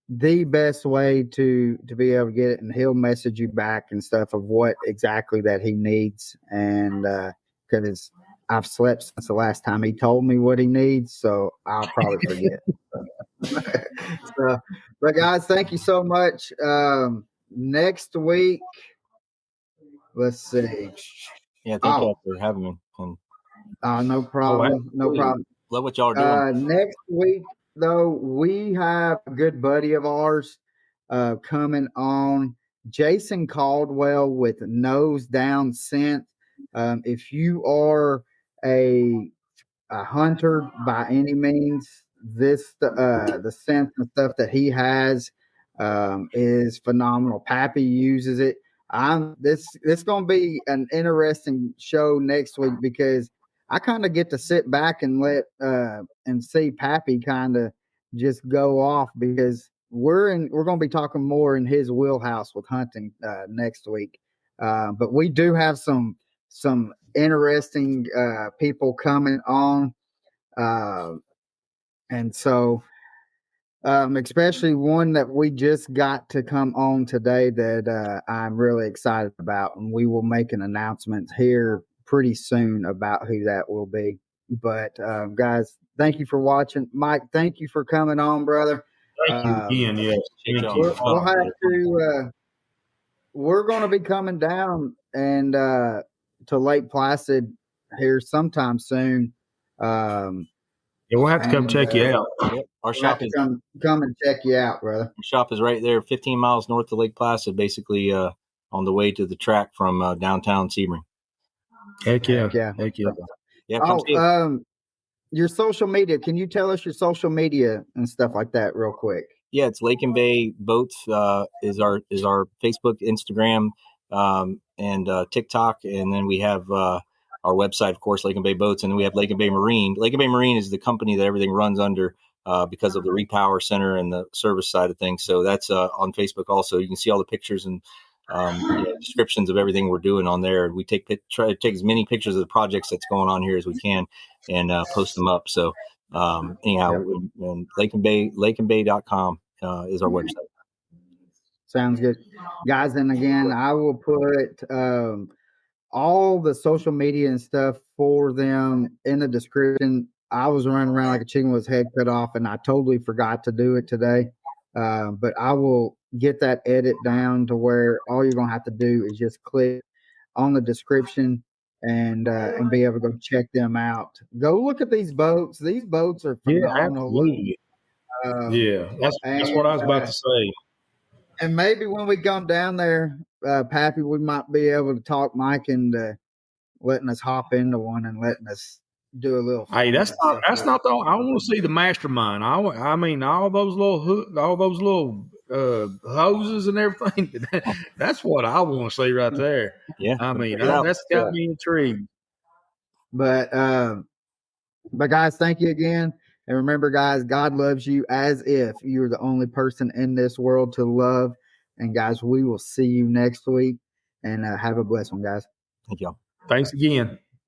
the best way to be able to get it, and he'll message you back and stuff of what exactly that he needs. And because I've slept since the last time he told me what he needs, so I'll probably forget. So, but guys, thank you so much. Next week, let's see. Yeah, thank y'all for having me. And No problem. No problem. love what y'all are doing. Next week, though, we have a good buddy of ours coming on, Jason Caldwell with Nose Down Scent. If you are a hunter by any means, this the scent and stuff that he has is phenomenal. Pappy uses it. This going to be an interesting show next week, because I kind of get to sit back and let and see Pappy kind of just go off, because we're going to be talking more in his wheelhouse with hunting next week. But we do have some interesting people coming on, and so especially one that we just got to come on today that I'm really excited about, and we will make an announcement here pretty soon about who that will be. But guys, thank you for watching. Mike, thank you for coming on, brother. Thank you again. Yes, we'll have to. We're going to be coming down and to Lake Placid here sometime soon. Yeah, we'll have to come check you out. Yep. Our shop is come and check you out, brother. Our shop is right there, 15 miles north of Lake Placid, basically on the way to the track from downtown Sebring. Heck yeah. Yeah, come see us. Your social media. Can you tell us your social media and stuff like that real quick? Yeah, it's Lake and Bay Boats is our Facebook, Instagram, and TikTok, and then we have our website, of course, Lake and Bay Boats, and then we have Lake and Bay Marine. Lake and Bay Marine is the company that everything runs under because of the repower center and the service side of things. So that's on Facebook also. You can see all the pictures and descriptions of everything we're doing on there. We try to take as many pictures of the projects that's going on here as we can and post them up. So anyhow, and lakeandbay.com is our website. Sounds good, guys. And again, I will put all the social media and stuff for them in the description. I was running around like a chicken with his head cut off, and I totally forgot to do it today. But I will get that edit down to where all you're gonna have to do is just click on the description and be able to go check them out. Go look at these boats. These boats are phenomenal. Yeah, that's what I was about to say. And maybe when we come down there, Pappy, we might be able to talk Mike into letting us hop into one and letting us do a little. Hey, that's not the. I want to see the mastermind. I mean, all those little hoses and everything. That's what I want to see right there. Yeah, I mean, that's got me intrigued. But guys, thank you again. And remember, guys, God loves you as if you're the only person in this world to love. And guys, we will see you next week. And have a blessed one, guys. Thank y'all. Thanks again.